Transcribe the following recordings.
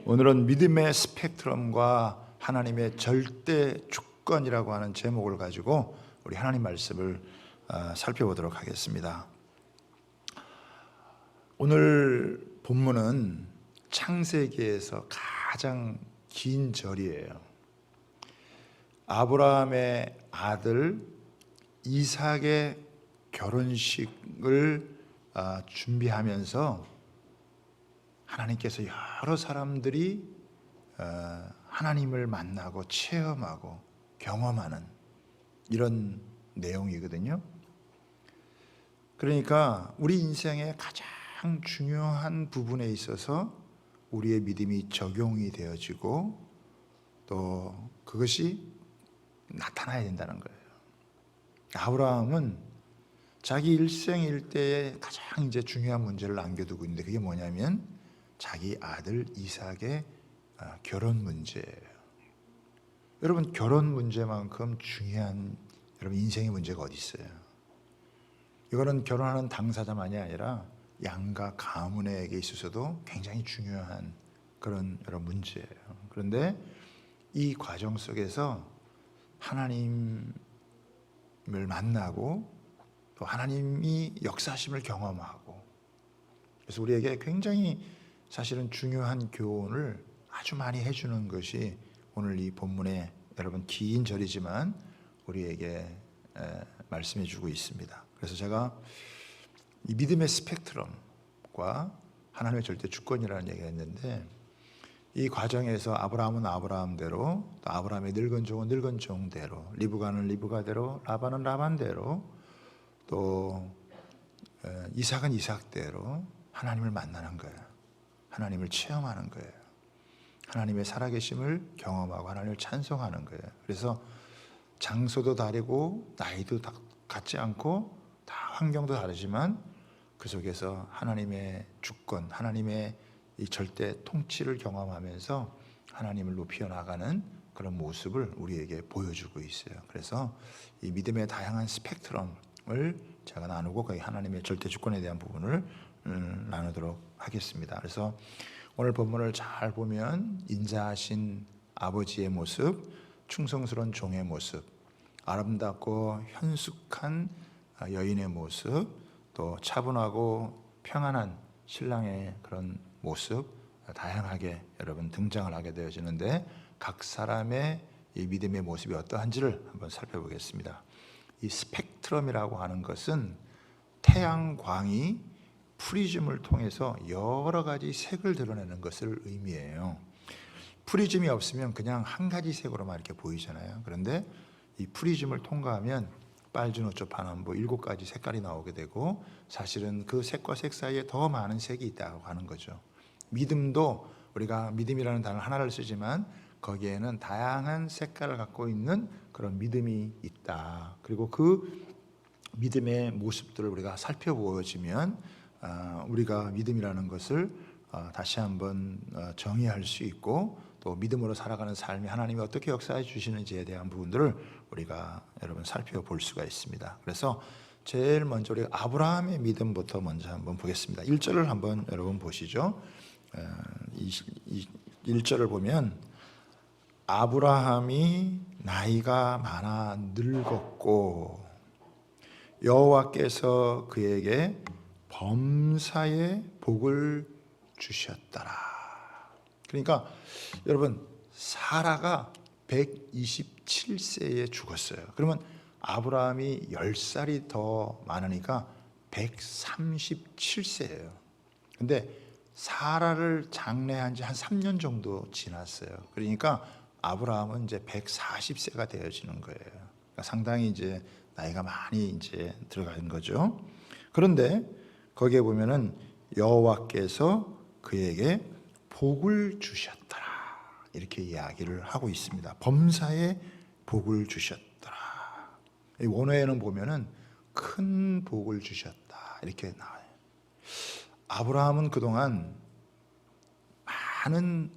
오늘은 믿음의 스펙트럼과 하나님의 절대 주권이라고 하는 제목을 가지고 우리 하나님 말씀을 살펴보도록 하겠습니다. 오늘 본문은 창세기에서 가장 긴 절이에요. 아브라함의 아들 이삭의 결혼식을 준비하면서 하나님께서 여러 사람들이 하나님을 만나고 체험하고 경험하는 이런 내용이거든요. 그러니까 우리 인생의 가장 중요한 부분에 있어서 우리의 믿음이 적용이 되어지고 또 그것이 나타나야 된다는 거예요. 아브라함은 자기 일생일대에 가장 이제 중요한 문제를 남겨두고 있는데 그게 뭐냐면 자기 아들 이삭의 결혼 문제예요. 여러분, 결혼 문제만큼 중요한 여러분 인생의 문제가 어디 있어요? 이거는 결혼하는 당사자만이 아니라 양가 가문에게 있어서도 굉장히 중요한 그런 여러 문제예요. 그런데 이 과정 속에서 하나님을 만나고 또 하나님이 역사하심을 경험하고, 그래서 우리에게 굉장히 사실은 중요한 교훈을 아주 많이 해주는 것이 오늘 이 본문의 여러분 긴 절이지만 우리에게 말씀해 주고 있습니다. 그래서 제가 이 믿음의 스펙트럼과 하나님의 절대 주권이라는 얘기가 있는데, 이 과정에서 아브라함은 아브라함대로, 또 아브라함의 늙은 종은 늙은 종대로, 리브가는 리브가대로, 라반은 라반대로, 또 이삭은 이삭대로 하나님을 만나는 거예요. 하나님을 체험하는 거예요. 하나님의 살아계심을 경험하고 하나님을 찬송하는 거예요. 그래서 장소도 다르고 나이도 같지 않고 다 환경도 다르지만 그 속에서 하나님의 주권, 하나님의 이 절대 통치를 경험하면서 하나님을 높여 나가는 그런 모습을 우리에게 보여주고 있어요. 그래서 이 믿음의 다양한 스펙트럼을 제가 나누고 거기 하나님의 절대 주권에 대한 부분을 나누도록 하겠습니다. 그래서 오늘 본문을 잘 보면 인자하신 아버지의 모습, 충성스러운 종의 모습, 아름답고 현숙한 여인의 모습, 또 차분하고 평안한 신랑의 그런 모습, 다양하게 여러분 등장을 하게 되어지는데 각 사람의 이 믿음의 모습이 어떠한지를 한번 살펴보겠습니다. 이 스펙트럼이라고 하는 것은 태양광이 프리즘을 통해서 여러 가지 색을 드러내는 것을 의미해요. 프리즘이 없으면 그냥 한 가지 색으로만 이렇게 보이잖아요. 그런데 이 프리즘을 통과하면 빨주노초 파남보 7가지 색깔이 나오게 되고, 사실은 그 색과 색 사이에 더 많은 색이 있다고 하는 거죠. 믿음도 우리가 믿음이라는 단어 하나를 쓰지만 거기에는 다양한 색깔을 갖고 있는 그런 믿음이 있다. 그리고 그 믿음의 모습들을 우리가 살펴보지면 우리가 믿음이라는 것을 다시 한번 정의할 수 있고, 또 믿음으로 살아가는 삶이 하나님이 어떻게 역사해 주시는지에 대한 부분들을 우리가 여러분 살펴볼 수가 있습니다. 그래서 제일 먼저 우리가 아브라함의 믿음부터 먼저 한번 보겠습니다. 1절을 한번 여러분 보시죠. 1절을 보면 아브라함이 나이가 많아 늙었고 여호와께서 그에게 범사의 복을 주셨더라. 그러니까 여러분, 사라가 127세에 죽었어요. 그러면 아브라함이 10살이 더 많으니까 137세예요. 근데 사라를 장례한 지 한 3년 정도 지났어요. 그러니까 아브라함은 이제 140세가 되어지는 거예요. 그러니까 상당히 이제 나이가 많이 이제 들어간 거죠. 그런데 거기에 보면은 여호와께서 그에게 복을 주셨더라 이렇게 이야기를 하고 있습니다. 범사에 복을 주셨더라. 원어에는 보면은 큰 복을 주셨다 이렇게 나와요. 아브라함은 그동안 많은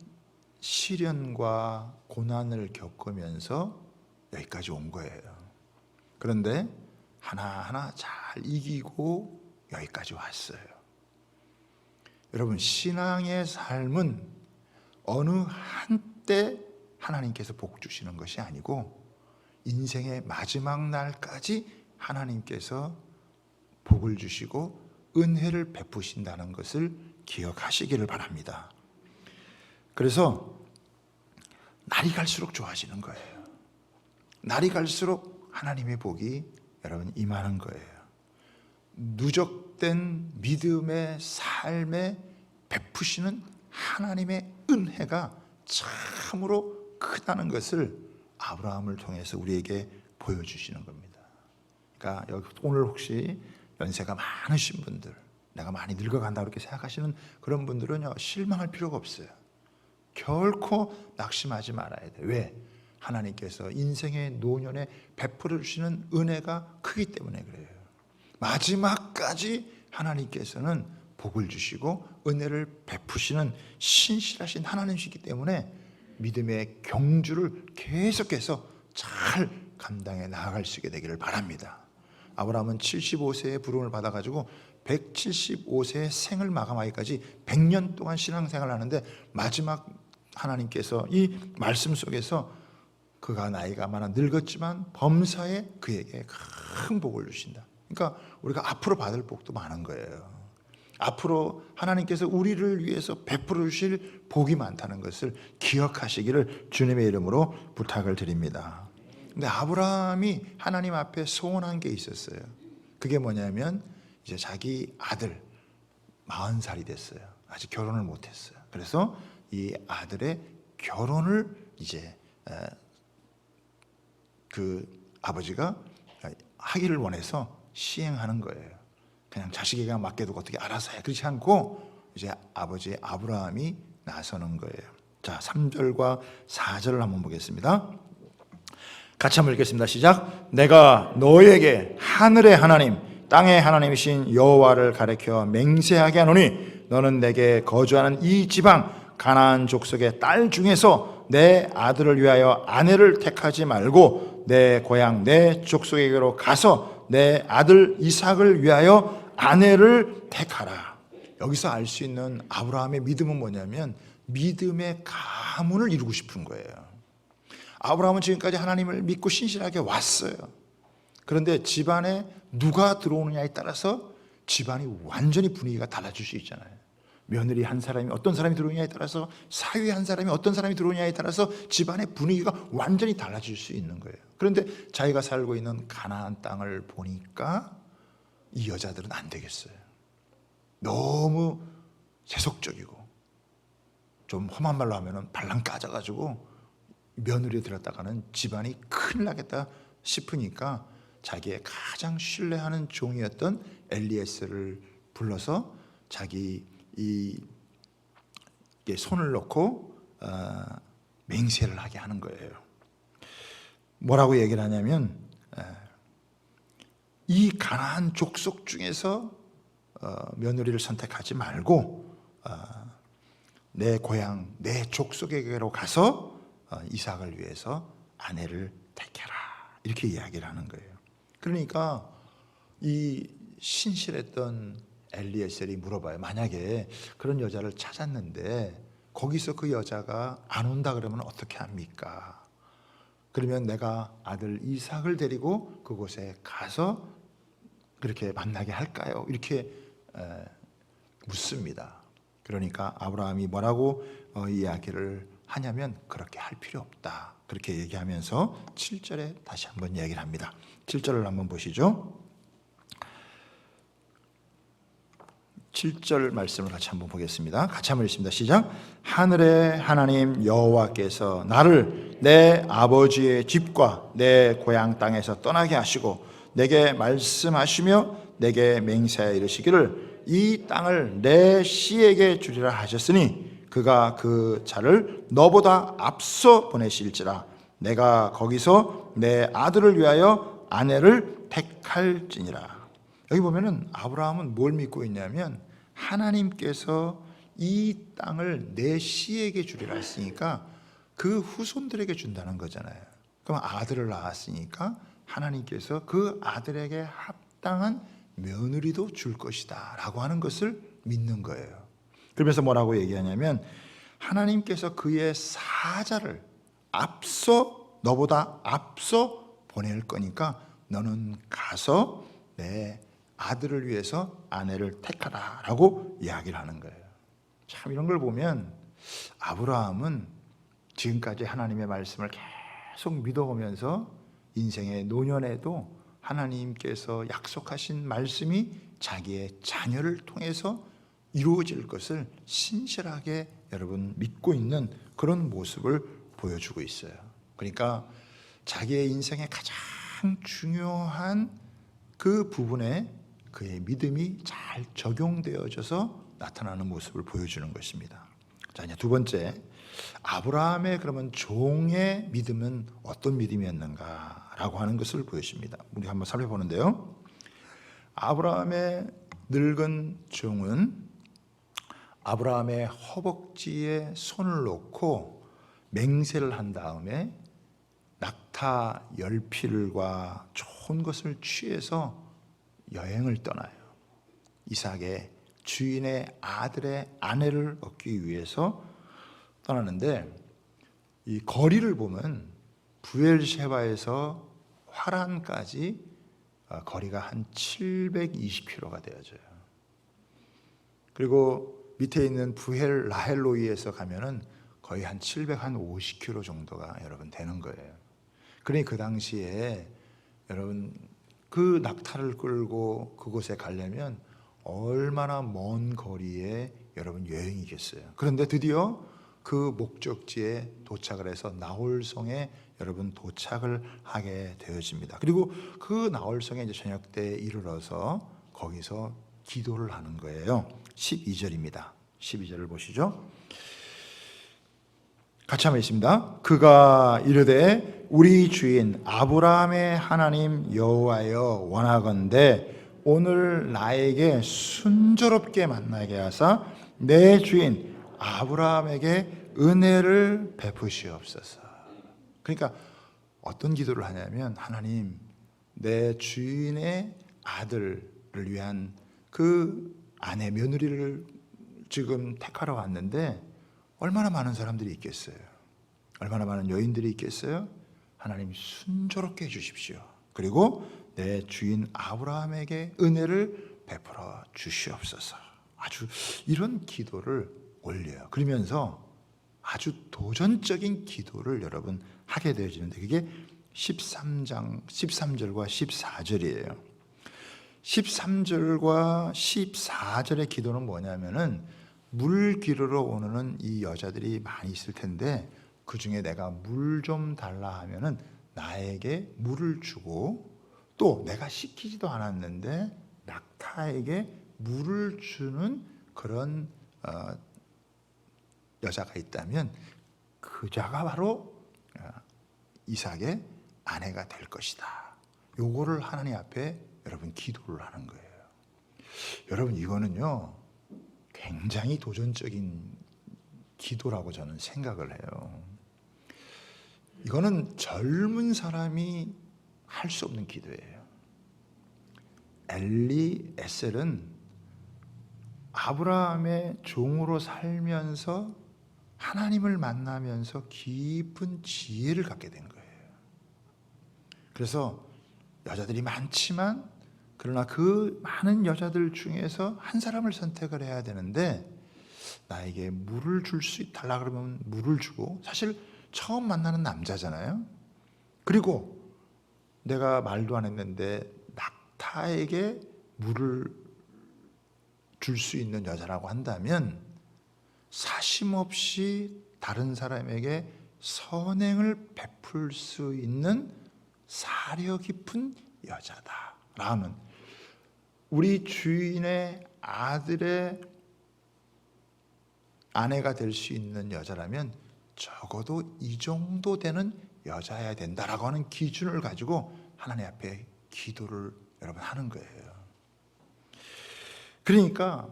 시련과 고난을 겪으면서 여기까지 온 거예요. 그런데 하나하나 잘 이기고 여기까지 왔어요. 여러분, 신앙의 삶은 어느 한때 하나님께서 복 주시는 것이 아니고 인생의 마지막 날까지 하나님께서 복을 주시고 은혜를 베푸신다는 것을 기억하시기를 바랍니다. 그래서 날이 갈수록 좋아지는 거예요. 날이 갈수록 하나님의 복이 여러분 임하는 거예요. 누적된 믿음의 삶에 베푸시는 하나님의 은혜가 참으로 크다는 것을 아브라함을 통해서 우리에게 보여주시는 겁니다. 그러니까 오늘 혹시 연세가 많으신 분들, 내가 많이 늙어간다 그렇게 생각하시는 그런 분들은요, 실망할 필요가 없어요. 결코 낙심하지 말아야 돼요. 왜? 하나님께서 인생의 노년에 베풀어 주시는 은혜가 크기 때문에 그래요. 마지막까지 하나님께서는 복을 주시고 은혜를 베푸시는 신실하신 하나님이시기 때문에 믿음의 경주를 계속해서 잘 감당해 나아갈 수 있게 되기를 바랍니다. 아브라함은 75세의 부름을 받아가지고 175세의 생을 마감하기까지 100년 동안 신앙생활을 하는데 마지막 하나님께서 이 말씀 속에서 그가 나이가 많아 늙었지만 범사에 그에게 큰 복을 주신다. 그러니까 우리가 앞으로 받을 복도 많은 거예요. 앞으로 하나님께서 우리를 위해서 베풀어 주실 복이 많다는 것을 기억하시기를 주님의 이름으로 부탁을 드립니다. 근데 아브라함이 하나님 앞에 소원한 게 있었어요. 그게 뭐냐면 이제 자기 아들 40살이 됐어요. 아직 결혼을 못했어요. 그래서 이 아들의 결혼을 이제 그 아버지가 하기를 원해서 시행하는 거예요. 그냥 자식에게 맡겨두고 어떻게 알아서 해. 그렇지 않고 이제 아버지 아브라함이 나서는 거예요. 자, 3절과 4절을 한번 보겠습니다. 같이 한번 읽겠습니다. 시작. 내가 너에게 하늘의 하나님 땅의 하나님이신 여호와를 가리켜 맹세하게 하노니 너는 내게 거주하는 이 지방 가나안 족속의 딸 중에서 내 아들을 위하여 아내를 택하지 말고 내 고향 내 족속에게로 가서 내 아들 이삭을 위하여 아내를 택하라. 여기서 알 수 있는 아브라함의 믿음은 뭐냐면 믿음의 가문을 이루고 싶은 거예요. 아브라함은 지금까지 하나님을 믿고 신실하게 왔어요. 그런데 집안에 누가 들어오느냐에 따라서 집안이 완전히 분위기가 달라질 수 있잖아요. 며느리 한 사람이 어떤 사람이 들어오냐에 따라서 사위 한 사람이 어떤 사람이 들어오냐에 따라서 집안의 분위기가 완전히 달라질 수 있는 거예요. 그런데 자기가 살고 있는 가나안 땅을 보니까 이 여자들은 안 되겠어요. 너무 세속적이고 좀 험한 말로 하면 발랑 까져가지고 며느리 들었다가는 집안이 큰일 나겠다 싶으니까 자기의 가장 신뢰하는 종이었던 엘리에스를 불러서 자기 이 손을 놓고 맹세를 하게 하는 거예요. 뭐라고 얘기를 하냐면 이 가나안 족속 중에서 며느리를 선택하지 말고 내 고향 내 족속에게로 가서 이삭을 위해서 아내를 택해라 이렇게 이야기를 하는 거예요. 그러니까 이 신실했던 엘리에셀이 물어봐요. 만약에 그런 여자를 찾았는데 거기서 그 여자가 안 온다 그러면 어떻게 합니까? 그러면 내가 아들 이삭을 데리고 그곳에 가서 그렇게 만나게 할까요? 이렇게 묻습니다. 그러니까 아브라함이 뭐라고 이야기를 하냐면 그렇게 할 필요 없다. 그렇게 얘기하면서 7절에 다시 한번 이야기를 합니다. 7절을 한번 보시죠. 7절 말씀을 같이 한번 보겠습니다. 같이 한번 읽습니다. 시작. 하늘의 하나님 여호와께서 나를 내 아버지의 집과 내 고향 땅에서 떠나게 하시고 내게 말씀하시며 내게 맹세하여 이르시기를 이 땅을 내 씨에게 주리라 하셨으니 그가 그 자를 너보다 앞서 보내실지라 내가 거기서 내 아들을 위하여 아내를 택할지니라. 여기 보면은 아브라함은 뭘 믿고 있냐면 하나님께서 이 땅을 내 씨에게 주리라 했으니까 그 후손들에게 준다는 거잖아요. 그럼 아들을 낳았으니까 하나님께서 그 아들에게 합당한 며느리도 줄 것이다 라고 하는 것을 믿는 거예요. 그러면서 뭐라고 얘기하냐면 하나님께서 그의 사자를 너보다 앞서 보낼 거니까 너는 가서 내 아들을 위해서 아내를 택하라라고 이야기를 하는 거예요. 참 이런 걸 보면 아브라함은 지금까지 하나님의 말씀을 계속 믿어오면서 인생의 노년에도 하나님께서 약속하신 말씀이 자기의 자녀를 통해서 이루어질 것을 신실하게 여러분 믿고 있는 그런 모습을 보여주고 있어요. 그러니까 자기의 인생의 가장 중요한 그 부분에 그의 믿음이 잘 적용되어져서 나타나는 모습을 보여주는 것입니다. 자, 이제 두 번째, 아브라함의 그러면 종의 믿음은 어떤 믿음이었는가라고 하는 것을 보여줍니다. 우리 한번 살펴보는데요. 아브라함의 늙은 종은 아브라함의 허벅지에 손을 놓고 맹세를 한 다음에 낙타 10필과 좋은 것을 취해서 여행을 떠나요. 이삭의 주인의 아들의 아내를 얻기 위해서 떠나는데 이 거리를 보면 부엘셰바에서 화란까지 거리가 한 720km가 되어져요. 그리고 밑에 있는 부헬 라헬로이에서 가면은 거의 한 750km 정도가 여러분 되는 거예요. 그러니 그 당시에 여러분 그 낙타를 끌고 그곳에 가려면 얼마나 먼 거리에 여러분 여행이겠어요. 그런데 드디어 그 목적지에 도착을 해서 나홀성에 여러분 도착을 하게 되어집니다. 그리고 그 나홀성에 이제 저녁 때 이르러서 거기서 기도를 하는 거예요. 12절입니다. 12절을 보시죠. 같이 한번 읽습니다. 그가 이르되 우리 주인 아브라함의 하나님 여호와여 원하건대 오늘 나에게 순조롭게 만나게 하사 내 주인 아브라함에게 은혜를 베푸시옵소서. 그러니까 어떤 기도를 하냐면 하나님 내 주인의 아들을 위한 그 아내 며느리를 지금 택하러 왔는데 얼마나 많은 사람들이 있겠어요? 얼마나 많은 여인들이 있겠어요? 하나님 순조롭게 해주십시오. 그리고 내 주인 아브라함에게 은혜를 베풀어 주시옵소서. 아주 이런 기도를 올려요. 그러면서 아주 도전적인 기도를 여러분 하게 되어지는데 그게 13절과 14절이에요. 13절과 14절의 기도는 뭐냐면은 물 기르러 오는 이 여자들이 많이 있을 텐데 그 중에 내가 물 좀 달라 하면은 나에게 물을 주고 또 내가 시키지도 않았는데 낙타에게 물을 주는 그런 여자가 있다면 그 자가 바로 이삭의 아내가 될 것이다. 요거를 하나님 앞에 여러분 기도를 하는 거예요. 여러분 이거는요 굉장히 도전적인 기도라고 저는 생각을 해요. 이거는 젊은 사람이 할 수 없는 기도예요. 엘리에셀은 아브라함의 종으로 살면서 하나님을 만나면서 깊은 지혜를 갖게 된 거예요. 그래서 여자들이 많지만 그러나 그 많은 여자들 중에서 한 사람을 선택을 해야 되는데 나에게 물을 줄 수 달라 그러면 물을 주고 사실 처음 만나는 남자잖아요. 그리고 내가 말도 안 했는데 낙타에게 물을 줄 수 있는 여자라고 한다면 사심 없이 다른 사람에게 선행을 베풀 수 있는 사려 깊은 여자다라는 우리 주인의 아들의 아내가 될 수 있는 여자라면 적어도 이 정도 되는 여자여야 된다라고 하는 기준을 가지고 하나님 앞에 기도를 여러분 하는 거예요. 그러니까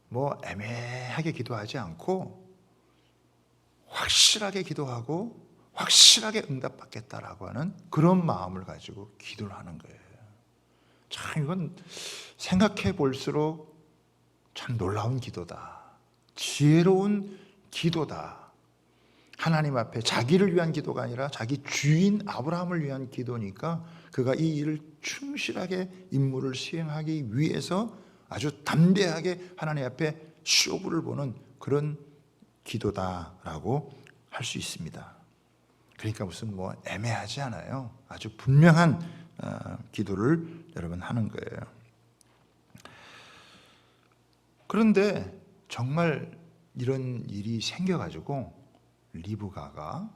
뭐 애매하게 기도하지 않고 확실하게 기도하고 확실하게 응답받겠다라고 하는 그런 마음을 가지고 기도를 하는 거예요. 참 이건 생각해 볼수록 참 놀라운 기도다. 지혜로운 기도다. 하나님 앞에 자기를 위한 기도가 아니라 자기 주인 아브라함을 위한 기도니까 그가 이 일을 충실하게 임무를 수행하기 위해서 아주 담대하게 하나님 앞에 쇼부를 보는 그런 기도다라고 할 수 있습니다. 그러니까 무슨 뭐 애매하지 않아요. 아주 분명한 기도를 여러분 하는 거예요. 그런데 정말 이런 일이 생겨가지고 리브가가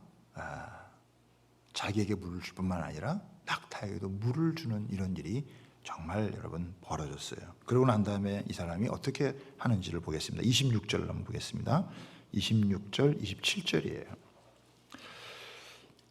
자기에게 물을 줄 뿐만 아니라 낙타에게도 물을 주는 이런 일이 정말 여러분 벌어졌어요. 그러고 난 다음에 이 사람이 어떻게 하는지를 보겠습니다. 26절을 한번 보겠습니다. 26절, 27절이에요.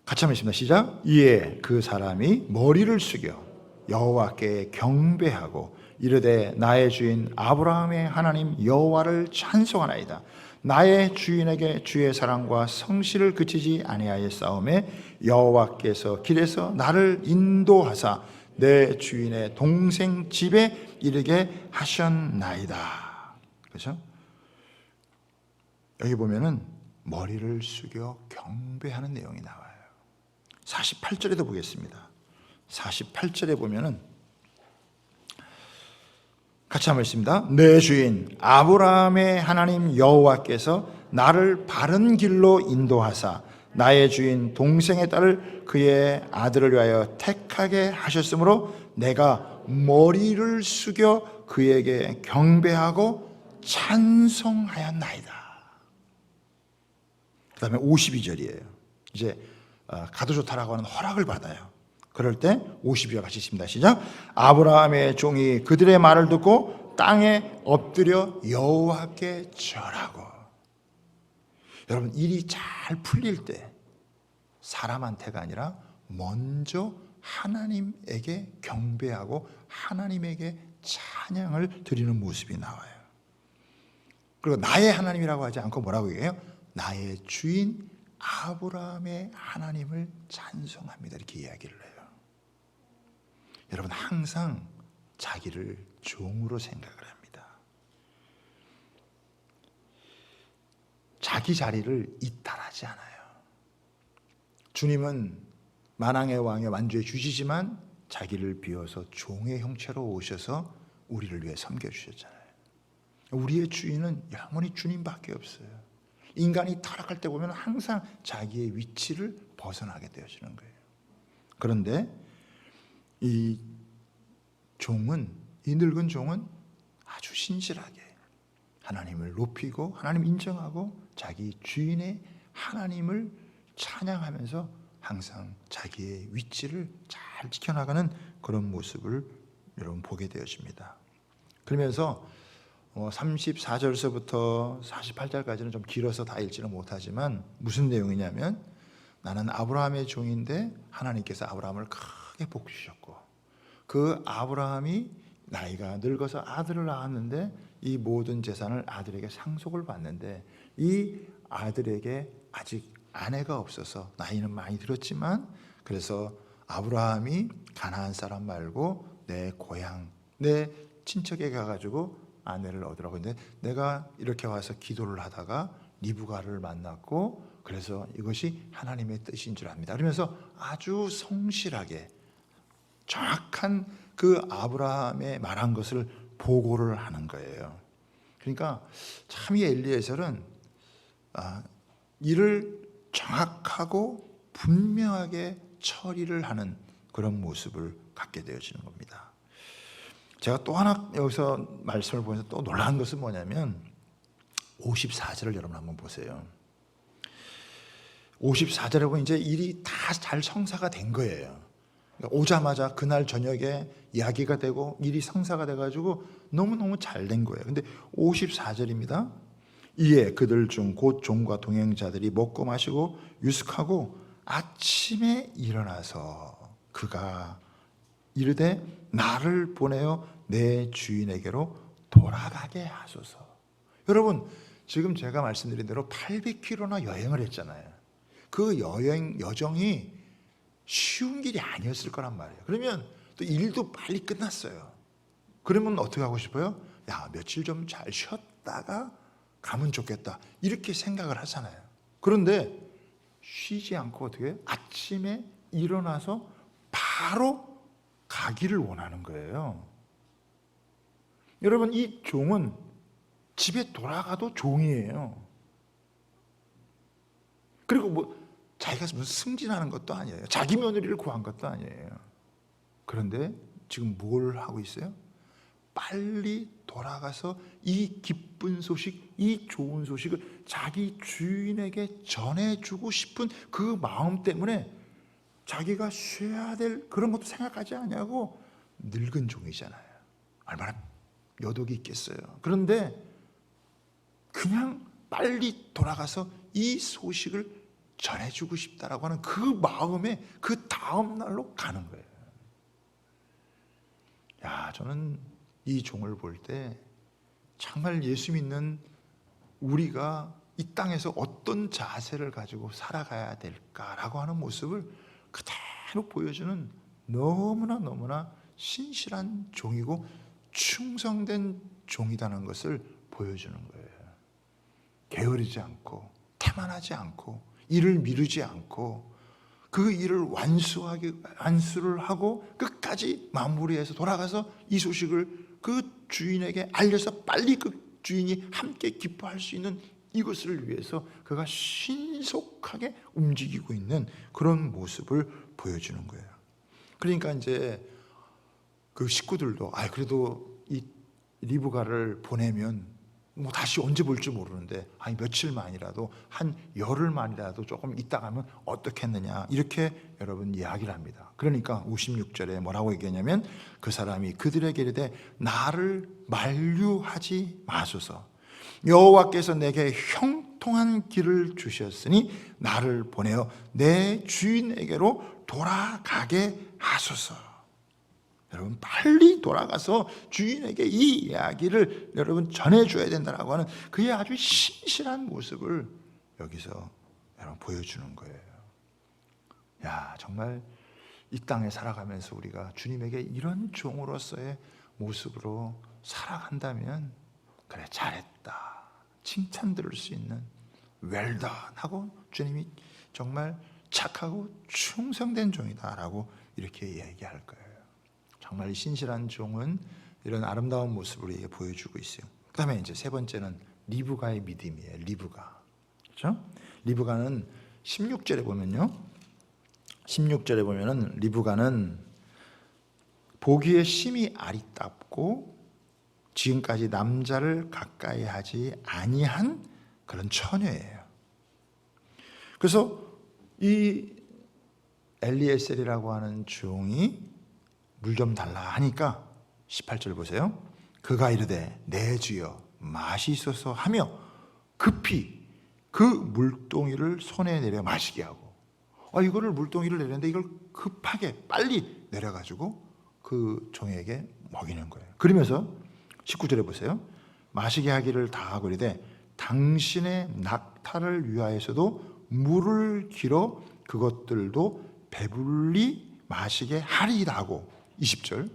같이 한번 읽습니다. 시작. 이에 그 사람이 머리를 숙여 여호와께 경배하고 이르되 나의 주인 아브라함의 하나님 여호와를 찬송하나이다. 나의 주인에게 주의 사랑과 성실을 그치지 아니하였사오매 여호와께서 길에서 나를 인도하사 내 주인의 동생 집에 이르게 하셨나이다. 그렇죠? 여기 보면은 머리를 숙여 경배하는 내용이 나와요. 48절에도 보겠습니다. 48절에 보면은 같이 한번 읽습니다. 내 주인 아브라함의 하나님 여호와께서 나를 바른 길로 인도하사 나의 주인 동생의 딸을 그의 아들을 위하여 택하게 하셨으므로 내가 머리를 숙여 그에게 경배하고 찬송하였나이다. 그 다음에 52절이에요. 이제 가도 좋다라고 하는 허락을 받아요. 그럴 때 52절 같이 있습니다. 시작. 아브라함의 종이 그들의 말을 듣고 땅에 엎드려 여호와께 절하고. 여러분 일이 잘 풀릴 때 사람한테가 아니라 먼저 하나님에게 경배하고 하나님에게 찬양을 드리는 모습이 나와요. 그리고 나의 하나님이라고 하지 않고 뭐라고 얘기해요? 나의 주인 아브라함의 하나님을 찬송합니다. 이렇게 이야기를 해요. 여러분 항상 자기를 종으로 생각을 합니다. 자기 자리를 이탈하지 않아요. 주님은 만왕의 왕의 완주해 주시지만 자기를 비워서 종의 형체로 오셔서 우리를 위해 섬겨주셨잖아요. 우리의 주인은 영원히 주님밖에 없어요. 인간이 타락할 때 보면 항상 자기의 위치를 벗어나게 되어지는 거예요. 그런데 이 종은, 이 늙은 종은 아주 신실하게 하나님을 높이고 하나님 인정하고 자기 주인의 하나님을 찬양하면서 항상 자기의 위치를 잘 지켜나가는 그런 모습을 여러분 보게 되어집니다. 그러면서 34절서부터 48절까지는 좀 길어서 다 읽지는 못하지만 무슨 내용이냐면 나는 아브라함의 종인데 하나님께서 아브라함을 크게 복 주셨고 그 아브라함이 나이가 늙어서 아들을 낳았는데 이 모든 재산을 아들에게 상속을 받는데 이 아들에게 아직 아내가 없어서 나이는 많이 들었지만 그래서 아브라함이 가나안 사람 말고 내 고향 내 친척에 가가지고 아내를 얻으라고 했는데 내가 이렇게 와서 기도를 하다가 리브가를 만났고 그래서 이것이 하나님의 뜻인 줄 압니다. 그러면서 아주 성실하게 정확한 그 아브라함의 말한 것을 보고를 하는 거예요. 그러니까 참 이 엘리에셀은 일을 정확하고 분명하게 처리를 하는 그런 모습을 갖게 되어지는 겁니다. 제가 또 하나 여기서 말씀을 보면서 또 놀라운 것은 뭐냐면 54절을 여러분 한번 보세요. 54절에 보면 이제 일이 다 잘 성사가 된 거예요. 그러니까 오자마자 그날 저녁에 이야기가 되고 일이 성사가 돼가지고 너무너무 잘 된 거예요. 근데 54절입니다. 이에 그들 중 곧 종과 동행자들이 먹고 마시고 유숙하고 아침에 일어나서 그가 이르되 나를 보내어 내 주인에게로 돌아가게 하소서. 여러분 지금 제가 말씀드린 대로 800km나 여행을 했잖아요. 그 여정이 쉬운 길이 아니었을 거란 말이에요. 그러면 또 일도 빨리 끝났어요. 그러면 어떻게 하고 싶어요? 야 며칠 좀 잘 쉬었다가 가면 좋겠다 이렇게 생각을 하잖아요. 그런데 쉬지 않고 어떻게 아침에 일어나서 바로 가기를 원하는 거예요. 여러분, 이 종은 집에 돌아가도 종이에요. 그리고 뭐 자기가 무슨 승진하는 것도 아니에요. 자기 며느리를 구한 것도 아니에요. 그런데 지금 뭘 하고 있어요? 빨리 돌아가서 이 기쁜 소식, 이 좋은 소식을 자기 주인에게 전해주고 싶은 그 마음 때문에 자기가 쉬어야 될 그런 것도 생각하지 않냐고. 늙은 종이잖아요. 얼마나 여독이 있겠어요. 그런데 그냥 빨리 돌아가서 이 소식을 전해주고 싶다라고 하는 그 마음에 그 다음 날로 가는 거예요. 야, 저는 이 종을 볼 때 정말 예수 믿는 우리가 이 땅에서 어떤 자세를 가지고 살아가야 될까라고 하는 모습을 그대로 보여주는 너무나 신실한 종이고 충성된 종이라는 것을 보여주는 거예요. 게으르지 않고 태만하지 않고 일을 미루지 않고 그 일을 완수를 하고 끝까지 마무리해서 돌아가서 이 소식을 그 주인에게 알려서 빨리 그 주인이 함께 기뻐할 수 있는 이것을 위해서 그가 신속하게 움직이고 있는 그런 모습을 보여주는 거예요. 그러니까 이제 그 식구들도 그래도 이 리브가를 보내면 뭐 다시 언제 볼지 모르는데 며칠만이라도 한 열흘만이라도 조금 있다 가면 어떻겠느냐 이렇게 여러분 이야기를 합니다. 그러니까 56절에 뭐라고 얘기하냐면 그 사람이 그들에게 이르되 나를 만류하지 마소서. 여호와께서 내게 형통한 길을 주셨으니 나를 보내어 내 주인에게로 돌아가게 하소서. 여러분, 빨리 돌아가서 주인에게 이 이야기를 여러분 전해줘야 된다라고 하는 그의 아주 신실한 모습을 여기서 여러분 보여주는 거예요. 야, 정말 이 땅에 살아가면서 우리가 주님에게 이런 종으로서의 모습으로 살아간다면 그래, 잘했다, 칭찬 들을 수 있는 well done 하고 주님이 정말 착하고 충성된 종이다라고 이렇게 얘기할 거예요. 정말 신실한 종은 이런 아름다운 모습을 보여주고 있어요. 그 다음에 이제 세 번째는 리브가의 믿음이에요. 리브가. 그렇죠? 리브가는 16절에 보면요. 16절에 보면은 리브가는 보기에 심히 아리따고 지금까지 남자를 가까이 하지 아니한 그런 처녀예요. 그래서 이 엘리에셀이라고 하는 종이 물 좀 달라 하니까 18절 보세요. 그가 이르되 내 주여 마시소서 하며 급히 그 물동이를 손에 내려 마시게 하고 이거를 물동이를 내렸는데 이걸 급하게 빨리 내려가지고 그 종에게 먹이는 거예요. 그러면서 19절에 보세요. 마시게 하기를 다하고 이르되 당신의 낙타를 위하여서도 물을 길어 그것들도 배불리 마시게 하리이다 하고 20절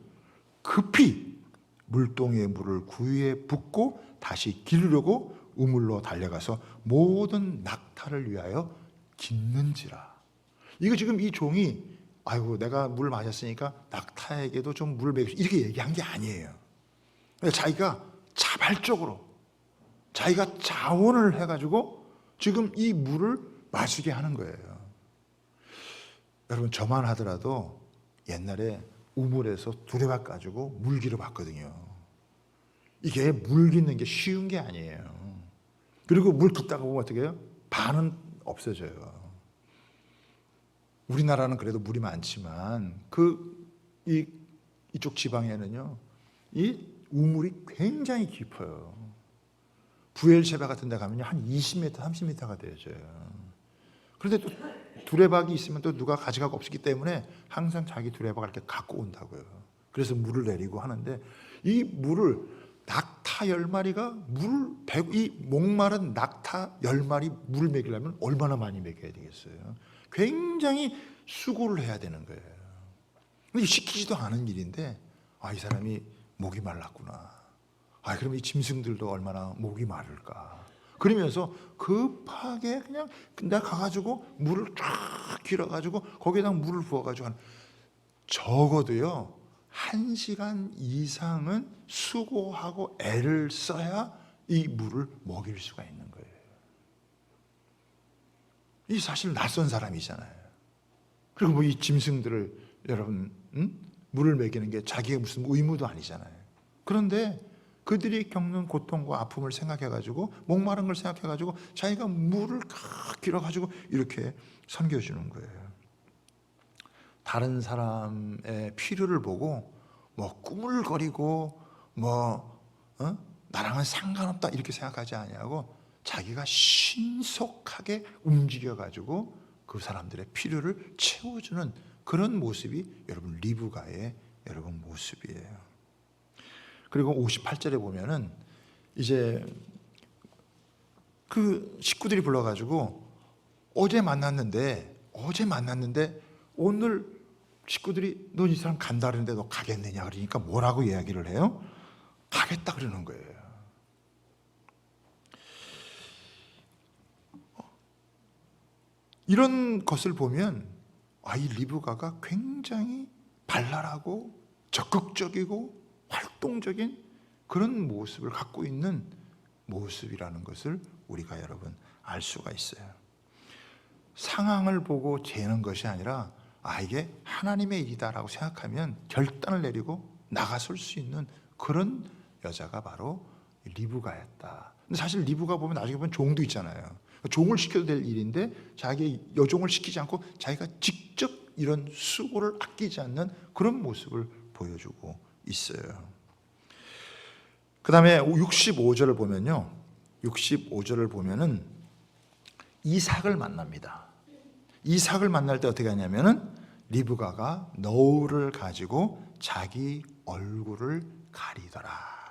급히 물동이의 물을 구유에 붓고 다시 기르려고 우물로 달려가서 모든 낙타를 위하여 깃는지라. 이거 지금 이 종이 내가 물 마셨으니까 낙타에게도 좀 물을 먹이고 이렇게 얘기한 게 아니에요. 자기가 자발적으로 자기가 자원을 해가지고 지금 이 물을 마시게 하는 거예요. 여러분, 저만 하더라도 옛날에 우물에서 두레박 가지고 물기를 봤거든요. 이게 물 깃는 게 쉬운 게 아니에요. 그리고 물 깃다가 보면 어떻게 해요? 반은 없어져요. 우리나라는 그래도 물이 많지만 이쪽 지방에는요, 이 우물이 굉장히 깊어요. 부엘셰바 같은 데 가면요, 한 20m, 30m가 되어져요. 그런데 또 두레박이 있으면 또 누가 가져가고 없기 때문에 항상 자기 두레박을 이렇게 갖고 온다고요. 그래서 물을 내리고 하는데 이 물을 낙타 10마리가 이 목마른 낙타 10마리 물을 먹이려면 얼마나 많이 먹여야 되겠어요? 굉장히 수고를 해야 되는 거예요. 근데 시키지도 않은 일인데 이 사람이 목이 말랐구나. 그럼 이 짐승들도 얼마나 목이 마를까. 그러면서 급하게 그냥 내가 가가지고 물을 쫙 길어가지고 거기에다 물을 부어가지고 적어도요 1시간 이상은 수고하고 애를 써야 이 물을 먹일 수가 있는 거예요. 이 사실 낯선 사람이잖아요. 그리고 뭐 이 짐승들을 여러분 물을 먹이는 게 자기의 무슨 의무도 아니잖아요. 그런데 그들이 겪는 고통과 아픔을 생각해가지고 목마른 걸 생각해가지고 자기가 물을 길어가지고 이렇게 섬겨주는 거예요. 다른 사람의 필요를 보고 뭐 꾸물거리고 나랑은 상관없다 이렇게 생각하지 아니하고 자기가 신속하게 움직여가지고 그 사람들의 필요를 채워주는 그런 모습이 여러분 리브가의 여러분 모습이에요. 그리고 58절에 보면은 이제 그 식구들이 불러가지고 어제 만났는데 오늘 식구들이 너 이 사람 간다 그러는데 너 가겠느냐 그러니까 뭐라고 이야기를 해요? 가겠다 그러는 거예요. 이런 것을 보면 이 리브가가 굉장히 발랄하고 적극적이고 활동적인 그런 모습을 갖고 있는 모습이라는 것을 우리가 여러분 알 수가 있어요. 상황을 보고 재는 것이 아니라 이게 하나님의 일이다라고 생각하면 결단을 내리고 나가설 수 있는 그런 여자가 바로 리브가였다. 근데 사실 리브가 보면 나중에 보면 종도 있잖아요. 종을 시켜도 될 일인데 자기 여종을 시키지 않고 자기가 직접 이런 수고를 아끼지 않는 그런 모습을 보여주고 있어요. 그 다음에 65절을 보면요, 65절을 보면은 이삭을 만납니다. 이삭을 만날 때 어떻게 하냐면은 리브가가 너울을 가지고 자기 얼굴을 가리더라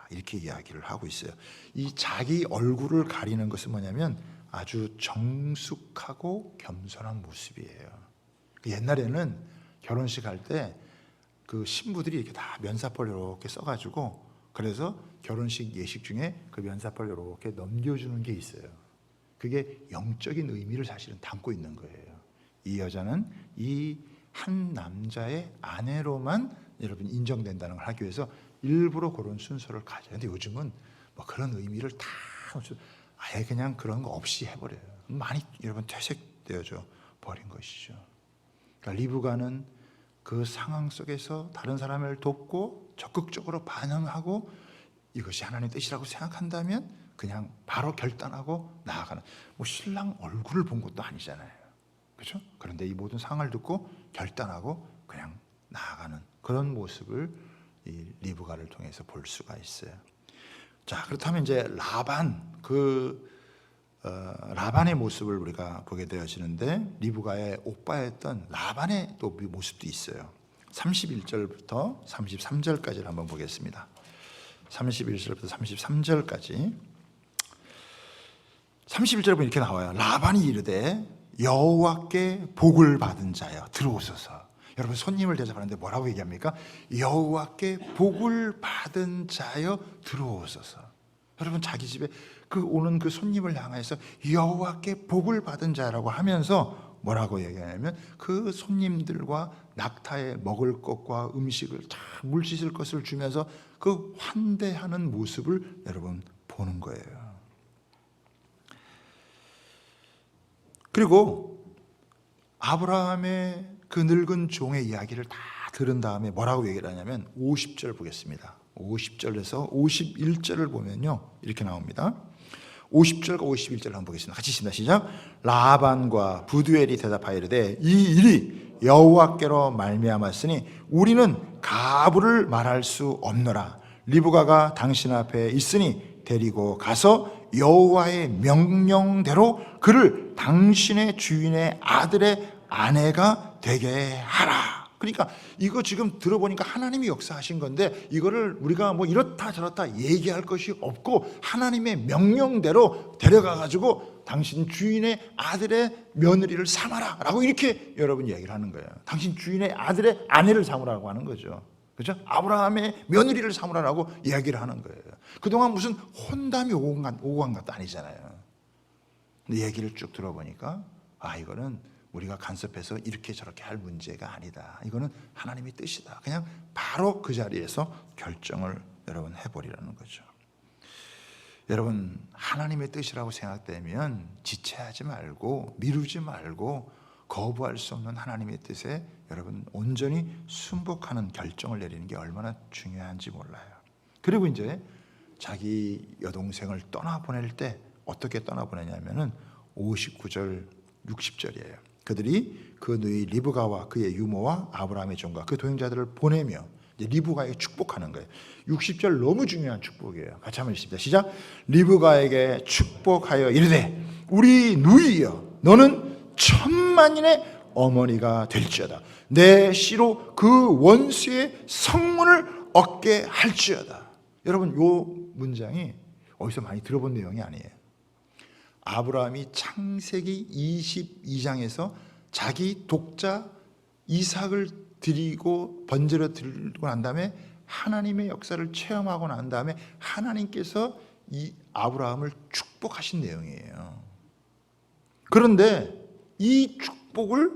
이렇게 이야기를 하고 있어요. 이 자기 얼굴을 가리는 것은 뭐냐면 아주 정숙하고 겸손한 모습이에요. 옛날에는 결혼식 할 때 그 신부들이 이렇게 다 면사포를 이렇게 써가지고 그래서 결혼식 예식 중에 그 면사포를 이렇게 넘겨주는 게 있어요. 그게 영적인 의미를 사실은 담고 있는 거예요. 이 여자는 이 한 남자의 아내로만 여러분 인정된다는 걸 하기 위해서 일부러 그런 순서를 가져요. 근데 요즘은 뭐 그런 의미를 다 아예 그냥 그런 거 없이 해버려요. 많이 여러분 퇴색되어져 버린 것이죠. 그러니까 리브가는 그 상황 속에서 다른 사람을 돕고 적극적으로 반응하고 이것이 하나님의 뜻이라고 생각한다면 그냥 바로 결단하고 나아가는, 뭐 신랑 얼굴을 본 것도 아니잖아요. 그렇죠? 그런데 이 모든 상황을 듣고 결단하고 그냥 나아가는 그런 모습을 이 리브가를 통해서 볼 수가 있어요. 자, 그렇다면 이제 라반의 모습을 우리가 보게 되어지는데 리브가의 오빠였던 라반의 또 모습도 있어요. 31절부터 33절까지를 한번 보겠습니다. 31절부터 33절까지. 31절에 보면 이렇게 나와요. 라반이 이르되 여호와께 복을 받은 자여 들어오소서. 여러분 손님을 대접하는데 뭐라고 얘기합니까? 여호와께 복을 받은 자여 들어오소서. 여러분 자기 집에 오는 그 손님을 향해서 여호와께 복을 받은 자라고 하면서 뭐라고 얘기하냐면 그 손님들과 낙타에 먹을 것과 음식을 다 물 씻을 것을 주면서 그 환대하는 모습을 여러분 보는 거예요. 그리고 아브라함의 그 늙은 종의 이야기를 다 들은 다음에 뭐라고 얘기를 하냐면 50절 보겠습니다. 50절에서 51절을 보면요 이렇게 나옵니다. 50절과 51절을 한번 보겠습니다. 같이 읽습니다. 시작. 라반과 부두엘이 대답하여 이르되 이 일이 여호와께로 말미암았으니 우리는 가부를 말할 수 없노라. 리브가가 당신 앞에 있으니 데리고 가서 여호와의 명령대로 그를 당신의 주인의 아들의 아내가 되게 하라. 그러니까 이거 지금 들어보니까 하나님이 역사하신 건데 이거를 우리가 뭐 이렇다 저렇다 얘기할 것이 없고 하나님의 명령대로 데려가가지고 당신 주인의 아들의 며느리를 삼아라 라고 이렇게 여러분 얘기를 하는 거예요. 당신 주인의 아들의 아내를 삼으라고 하는 거죠. 그렇죠? 아브라함의 며느리를 삼으라고 이야기를 하는 거예요. 그동안 무슨 혼담이 오고 간 것도 아니잖아요. 근데 얘기를 쭉 들어보니까 이거는 우리가 간섭해서 이렇게 저렇게 할 문제가 아니다. 이거는 하나님의 뜻이다. 그냥 바로 그 자리에서 결정을 여러분 해버리라는 거죠. 여러분, 하나님의 뜻이라고 생각되면 지체하지 말고 미루지 말고 거부할 수 없는 하나님의 뜻에 여러분 온전히 순복하는 결정을 내리는 게 얼마나 중요한지 몰라요. 그리고 이제 자기 여동생을 떠나보낼 때 어떻게 떠나보내냐면은 59절 60절이에요. 그들이 그 누이 리브가와 그의 유모와 아브라함의 종과 그 동행자들을 보내며 리브가에게 축복하는 거예요. 60절 너무 중요한 축복이에요. 같이 한번 읽습니다. 시작. 리브가에게 축복하여 이르되 우리 누이여 너는 천만인의 어머니가 될지어다. 내 씨로 그 원수의 성문을 얻게 할지어다. 여러분, 요 문장이 어디서 많이 들어본 내용이 아니에요. 아브라함이 창세기 22장에서 자기 독자 이삭을 드리고 번제로 드리고 난 다음에 하나님의 역사를 체험하고 난 다음에 하나님께서 이 아브라함을 축복하신 내용이에요. 그런데 이 축복을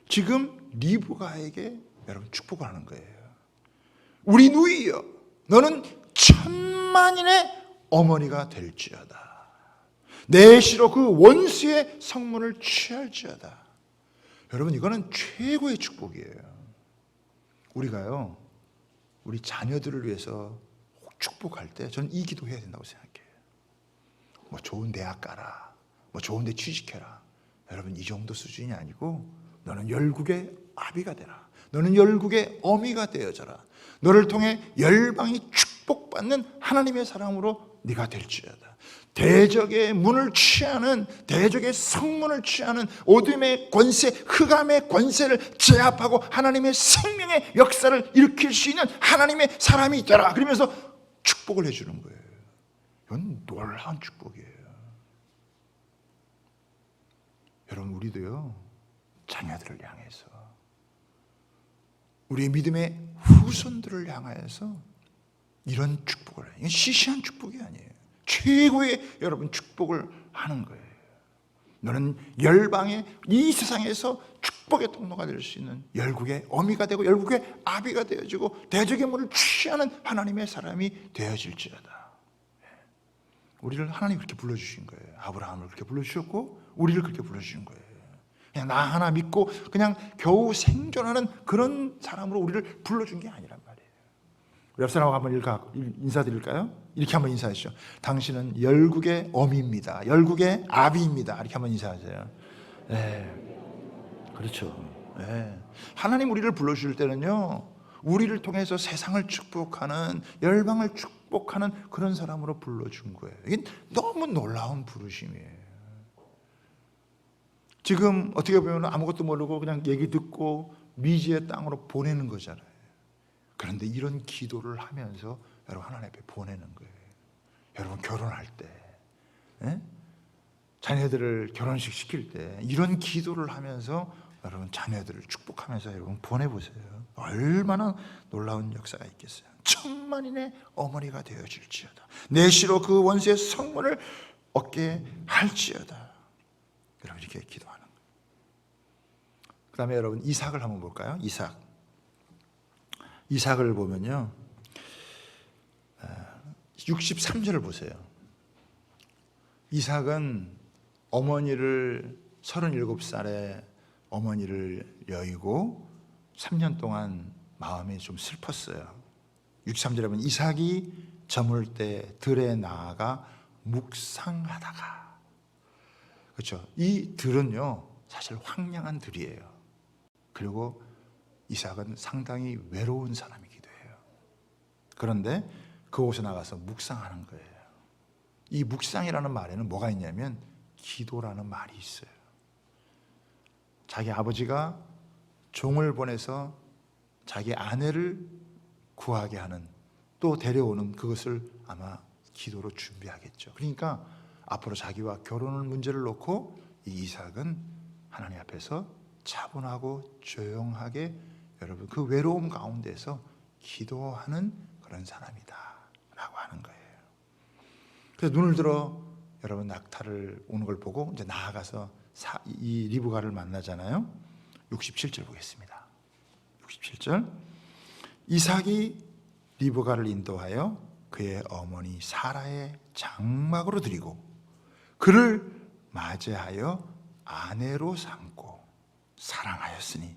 지금 리브가에게 여러분 축복을 하는 거예요. 우리 누이여 너는 천만인의 어머니가 될지어다. 내 씨로 그 원수의 성문을 취할지어다. 여러분, 이거는 최고의 축복이에요. 우리가요, 우리 자녀들을 위해서 축복할 때 저는 이 기도해야 된다고 생각해요. 뭐 좋은 대학 가라, 뭐 좋은 데 취직해라. 여러분, 이 정도 수준이 아니고 너는 열국의 아비가 되라. 너는 열국의 어미가 되어져라. 너를 통해 열방이 축복받는 하나님의 사람으로 네가 될지어다. 대적의 문을 취하는, 대적의 성문을 취하는 어둠의 권세, 흑암의 권세를 제압하고 하나님의 생명의 역사를 일으킬 수 있는 하나님의 사람이 되라. 그러면서 축복을 해주는 거예요. 이건 놀라운 축복이에요. 여러분, 우리도요, 자녀들을 향해서, 우리의 믿음의 후손들을 향하여서 이런 축복을 해요. 이건 시시한 축복이 아니에요. 최고의 여러분 축복을 하는 거예요. 너는 열방의 이 세상에서 축복의 통로가 될 수 있는 열국의 어미가 되고 열국의 아비가 되어지고 대적의 문을 취하는 하나님의 사람이 되어질지어다. 우리를 하나님이 그렇게 불러주신 거예요. 아브라함을 그렇게 불러주셨고 우리를 그렇게 불러주신 거예요. 그냥 나 하나 믿고 그냥 겨우 생존하는 그런 사람으로 우리를 불러준 게 아니란 말이에요. 옆 사람하고 한번 인사드릴까요? 이렇게 한번 인사하시죠. 당신은 열국의 어미입니다. 열국의 아비입니다. 이렇게 한번 인사하세요. 네, 그렇죠. 네. 하나님 우리를 불러주실 때는요, 우리를 통해서 세상을 축복하는, 열방을 축복하는 그런 사람으로 불러준 거예요. 이게 너무 놀라운 부르심이에요. 지금 어떻게 보면 아무것도 모르고 그냥 얘기 듣고 미지의 땅으로 보내는 거잖아요. 그런데 이런 기도를 하면서 여러분 하나님 앞에 보내는 거예요. 여러분 결혼할 때, 자녀들을 결혼식 시킬 때 이런 기도를 하면서 여러분 자녀들을 축복하면서 여러분 보내보세요. 얼마나 놀라운 역사가 있겠어요. 천만인의 어머니가 되어질지어다. 내 씨로 그 원수의 성문을 얻게 할지어다. 여러분 이렇게 기도하는 거예요. 그 다음에 여러분 이삭을 한번 볼까요? 이삭을 보면요, 63절을 보세요. 이삭은 어머니를 37살에 어머니를 여의고 3년 동안 마음이 좀 슬펐어요. 63절에 보면 이삭이 저물 때 들에 나아가 묵상하다가, 그렇죠? 이 들은요 사실 황량한 들이에요. 그리고 이삭은 상당히 외로운 사람이기도 해요. 그런데 그곳에 나가서 묵상하는 거예요. 이 묵상이라는 말에는 뭐가 있냐면 기도라는 말이 있어요. 자기 아버지가 종을 보내서 자기 아내를 구하게 하는, 또 데려오는 그것을 아마 기도로 준비하겠죠. 그러니까 앞으로 자기와 결혼을 문제를 놓고 이 이삭은 하나님 앞에서 차분하고 조용하게 여러분 그 외로움 가운데서 기도하는 그런 사람이다 라고 하는 거예요. 그래서 눈을 들어 여러분 낙타를 오는 걸 보고 이제 나아가서 이 리브가를 만나잖아요. 67절 보겠습니다. 67절. 이삭이 리브가를 인도하여 그의 어머니 사라의 장막으로 들이고 그를 맞이하여 아내로 삼고 사랑하였으니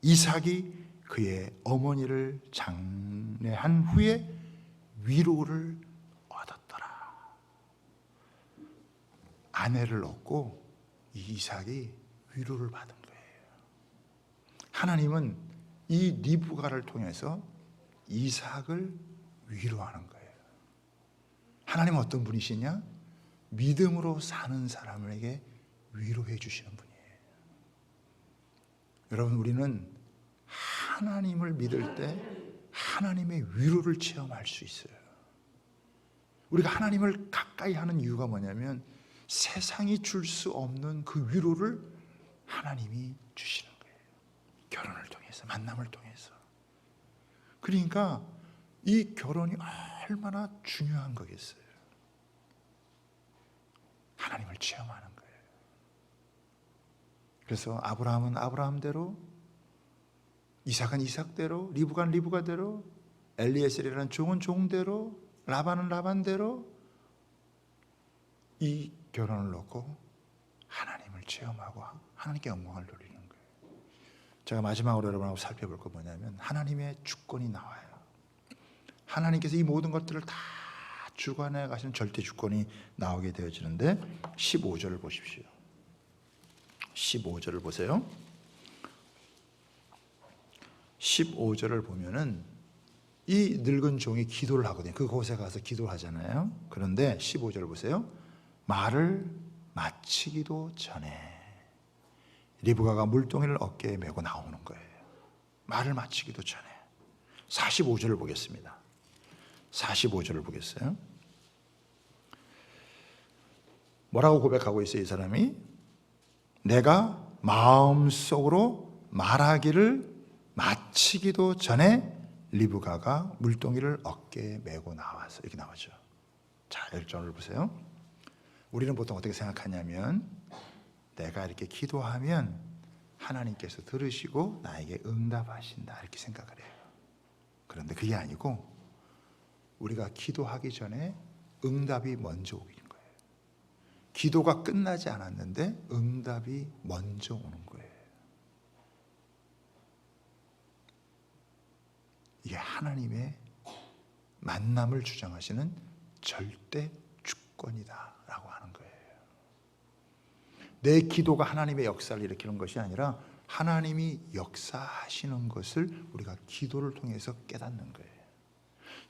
이삭이 그의 어머니를 장례한 후에 위로를 얻었더라. 아내를 얻고 이삭이 위로를 받은 거예요. 하나님은 이 리브가를 통해서 이삭을 위로하는 거예요. 하나님은 어떤 분이시냐? 믿음으로 사는 사람에게 위로해 주시는 분이에요. 여러분, 우리는 하나님을 믿을 때 하나님의 위로를 체험할 수 있어요. 우리가 하나님을 가까이 하는 이유가 뭐냐면 세상이 줄 수 없는 그 위로를 하나님이 주시는 거예요. 결혼을 통해서, 만남을 통해서. 그러니까 이 결혼이 얼마나 중요한 거겠어요. 하나님을 체험하는 거예요. 그래서 아브라함은 아브라함대로, 이삭은 이삭대로, 리브가는 리브가대로, 엘리에셀이라는 종은 종대로, 라반은 라반대로 이 결혼을 놓고 하나님을 체험하고 하나님께 영광을 돌리는 거예요. 제가 마지막으로 여러분하고 살펴볼 거 뭐냐면 하나님의 주권이 나와요. 하나님께서 이 모든 것들을 다 주관해 가시는 절대 주권이 나오게 되어지는데 15절을 보십시오. 15절을 보세요. 15절을 보면은 이 늙은 종이 기도를 하거든요. 그곳에 가서 기도하잖아요. 그런데 15절을 보세요. 말을 마치기도 전에 리브가가 물동이를 어깨에 메고 나오는 거예요. 말을 마치기도 전에. 45절을 보겠습니다. 45절을 보겠어요. 뭐라고 고백하고 있어요, 이 사람이? 내가 마음속으로 말하기를 마치기도 전에 리브가가 물동이를 어깨에 메고 나와서 이렇게 나오죠. 자, 1절을 보세요. 우리는 보통 어떻게 생각하냐면 내가 이렇게 기도하면 하나님께서 들으시고 나에게 응답하신다 이렇게 생각을 해요. 그런데 그게 아니고 우리가 기도하기 전에 응답이 먼저 오는 거예요. 기도가 끝나지 않았는데 응답이 먼저 오는 거예요. 이게 하나님의 만남을 주장하시는 절대 주권이다라고 하는 거예요. 내 기도가 하나님의 역사를 일으키는 것이 아니라 하나님이 역사하시는 것을 우리가 기도를 통해서 깨닫는 거예요.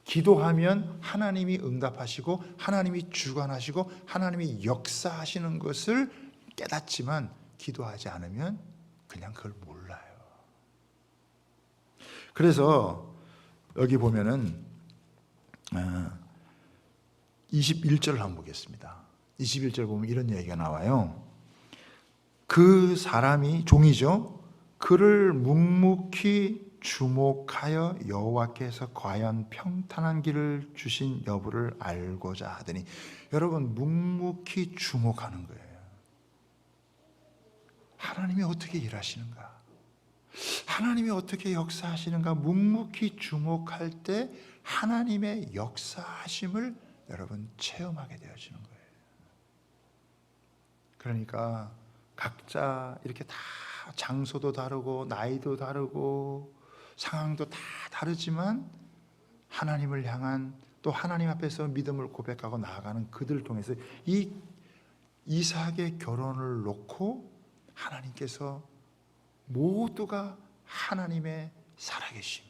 기도하면 하나님이 응답하시고 하나님이 주관하시고 하나님이 역사하시는 것을 깨닫지만 기도하지 않으면 그냥 그걸 몰라요. 그래서 여기 보면은 21절을 한번 보겠습니다. 21절 보면 이런 얘기가 나와요. 그 사람이 종이죠. 그를 묵묵히 주목하여 여호와께서 과연 평탄한 길을 주신 여부를 알고자 하더니, 여러분, 묵묵히 주목하는 거예요. 하나님이 어떻게 일하시는가, 하나님이 어떻게 역사하시는가 묵묵히 주목할 때 하나님의 역사하심을 여러분 체험하게 되어지는 거예요. 그러니까 각자 이렇게 다 장소도 다르고 나이도 다르고 상황도 다 다르지만 하나님을 향한, 또 하나님 앞에서 믿음을 고백하고 나아가는 그들을 통해서 이 이삭의 결혼을 놓고 하나님께서 모두가 하나님의 살아계심,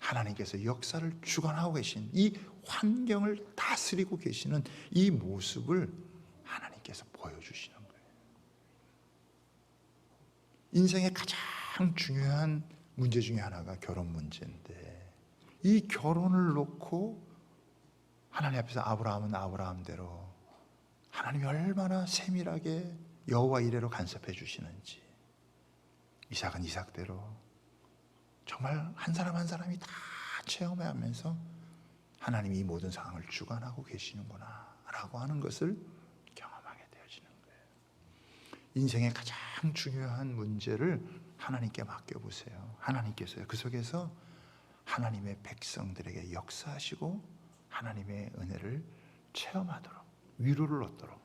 하나님께서 역사를 주관하고 계신 이 환경을 다스리고 계시는 이 모습을 하나님께서 보여주시는 거예요. 인생의 가장 중요한 문제 중에 하나가 결혼 문제인데, 이 결혼을 놓고 하나님 앞에서 아브라함은 아브라함대로 하나님이 얼마나 세밀하게 여호와 이레로 간섭해 주시는지, 이삭은 이삭대로 정말 한 사람 한 사람이 다 체험하면서 하나님이 이 모든 상황을 주관하고 계시는구나 라고 하는 것을 경험하게 되어지는 거예요. 인생의 가장 중요한 문제를 하나님께 맡겨보세요. 하나님께서요, 그 속에서 하나님의 백성들에게 역사하시고 하나님의 은혜를 체험하도록, 위로를 얻도록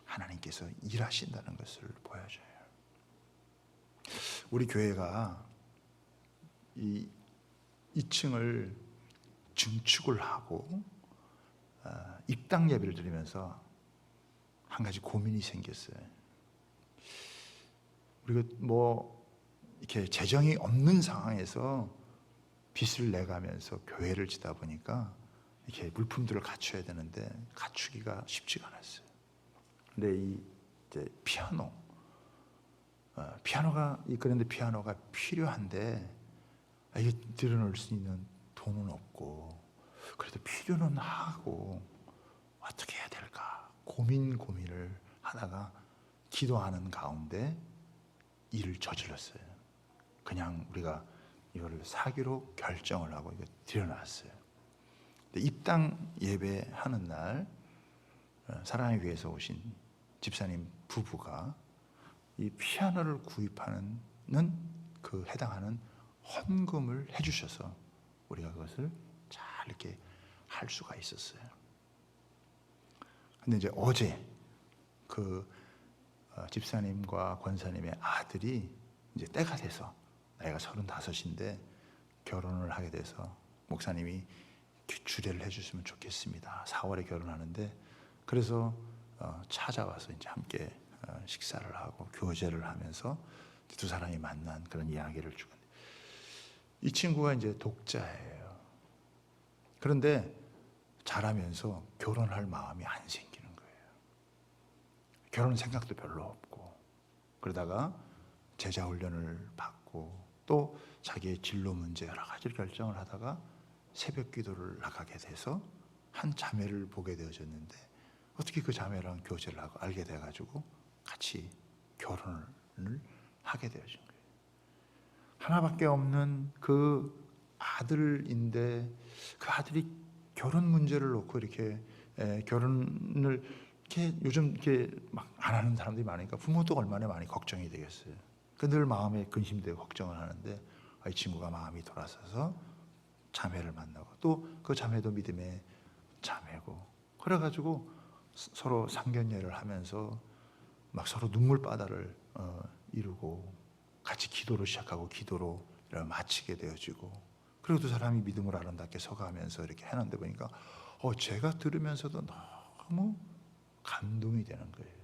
하나님께서 일하신다는 것을 보여줘요. 우리 교회가 이 2층을 증축을 하고 입당 예배를 드리면서 한 가지 고민이 생겼어요. 우리가 이렇게 재정이 없는 상황에서 빚을 내가면서 교회를 지다 보니까 이렇게 물품들을 갖춰야 되는데 갖추기가 쉽지가 않았어요. 근데 이제 그런데 피아노가 필요한데 이게 들여놓을 수 있는 돈은 없고, 그래도 필요는 하고 어떻게 해야 될까 고민을 하다가 기도하는 가운데 일을 저질렀어요. 그냥 우리가 이거를 사기로 결정을 하고 이거 들여놨어요. 입당 예배하는 날 사랑의 교회에서 오신 집사님 부부가 이 피아노를 구입하는 그 해당하는 헌금을 해주셔서 우리가 그것을 잘 이렇게 할 수가 있었어요. 근데 이제 어제 그 집사님과 권사님의 아들이 이제 때가 돼서, 나이가 35인데 결혼을 하게 돼서 목사님이 주례를 해주시면 좋겠습니다. 4월에 결혼하는데, 그래서 찾아와서 이제 함께 식사를 하고 교제를 하면서 두 사람이 만난 그런 이야기를 주고, 이 친구가 이제 독자예요. 그런데 자라면서 결혼할 마음이 안 생기는 거예요. 결혼 생각도 별로 없고, 그러다가 제자 훈련을 받고 또 자기의 진로 문제 여러 가지를 결정을 하다가 새벽 기도를 나가게 돼서 한 자매를 보게 되어졌는데, 어떻게 그 자매랑 교제를 하고 알게 돼가지고 같이 결혼을 하게 되어진 거예요. 하나밖에 없는 그 아들인데, 그 아들이 결혼 문제를 놓고 이렇게 결혼을 이렇게 요즘 이렇게 막 안 하는 사람들이 많으니까 부모도 얼마나 많이 걱정이 되겠어요. 늘 마음에 근심되고 걱정을 하는데, 이 친구가 마음이 돌아서서 자매를 만나고 또 그 자매도 믿음의 자매고, 그래가지고 서로 상견례를 하면서 막 서로 눈물바다를 이루고 같이 기도로 시작하고 기도로 마치게 되어지고, 그리고 두 사람이 믿음으로 아름답게 서가면서 이렇게 해놨는데 보니까 제가 들으면서도 너무 감동이 되는 거예요.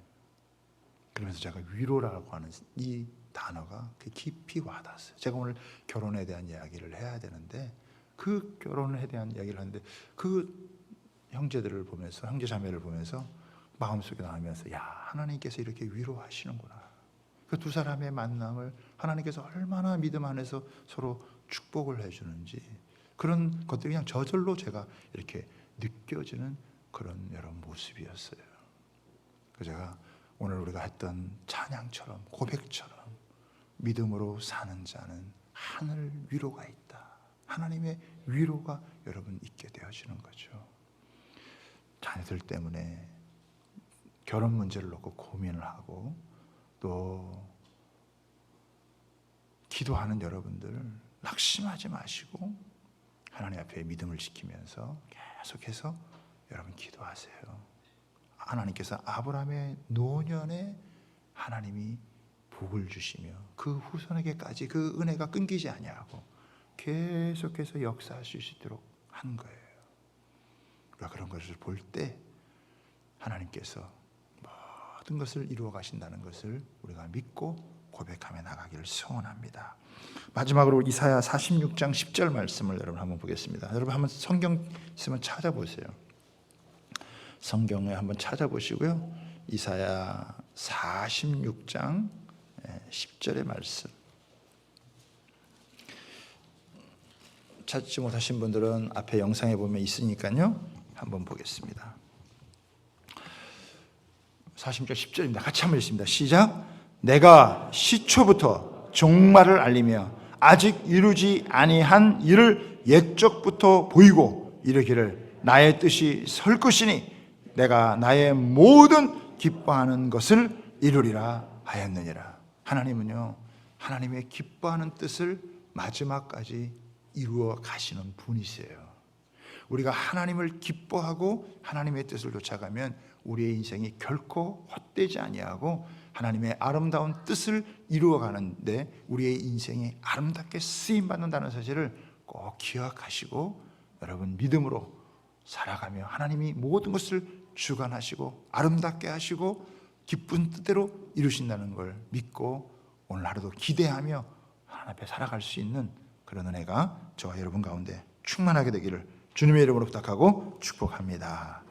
그러면서 제가 위로라고 하는 이 단어가 깊이 와닿았어요. 제가 오늘 결혼에 대한 이야기를 해야 되는데, 그 결혼에 대한 이야기를 하는데 그 형제들을 보면서, 형제 자매를 보면서 마음속에 나오면서, 야, 하나님께서 이렇게 위로하시는구나. 그 두 사람의 만남을 하나님께서 얼마나 믿음 안에서 서로 축복을 해주는지, 그런 것들이 그냥 저절로 제가 이렇게 느껴지는 그런 여러 모습이었어요. 그래서 제가 오늘 우리가 했던 찬양처럼, 고백처럼 믿음으로 사는 자는 하늘 위로가 있다. 하나님의 위로가 여러분 있게 되어지는 거죠. 자녀들 때문에 결혼 문제를 놓고 고민을 하고 또 기도하는 여러분들 낙심하지 마시고 하나님 앞에 믿음을 지키면서 계속해서 여러분 기도하세요. 하나님께서 아브라함의 노년에 하나님이 복을 주시며 그 후손에게까지 그 은혜가 끊기지 아니하고 계속해서 역사하실 수 있도록 한 거예요. 우리가 그런 것을 볼 때 하나님께서 모든 것을 이루어 가신다는 것을 우리가 믿고 고백하며 나가기를 소원합니다. 마지막으로 이사야 46장 10절 말씀을 여러분 한번 보겠습니다. 여러분 한번 성경 있으면 찾아보세요. 성경에 한번 찾아보시고요. 이사야 46장 10절의 말씀. 찾지 못하신 분들은 앞에 영상에 보면 있으니까요. 한번 보겠습니다. 46절 10절입니다. 같이 한번 읽습니다. 시작. 내가 시초부터 종말을 알리며 아직 이루지 아니한 일을 옛적부터 보이고 이르기를 나의 뜻이 설 것이니 내가 나의 모든 기뻐하는 것을 이루리라 하였느니라. 하나님은요, 하나님의 기뻐하는 뜻을 마지막까지 이루어 가시는 분이세요. 우리가 하나님을 기뻐하고 하나님의 뜻을 쫓아가면 우리의 인생이 결코 헛되지 아니하고 하나님의 아름다운 뜻을 이루어가는데 우리의 인생이 아름답게 쓰임받는다는 사실을 꼭 기억하시고 여러분 믿음으로 살아가며 하나님이 모든 것을 주관하시고 아름답게 하시고 기쁜 뜻대로 이루신다는 걸 믿고 오늘 하루도 기대하며 하나님 앞에 살아갈 수 있는 그런 은혜가 저와 여러분 가운데 충만하게 되기를 주님의 이름으로 부탁하고 축복합니다.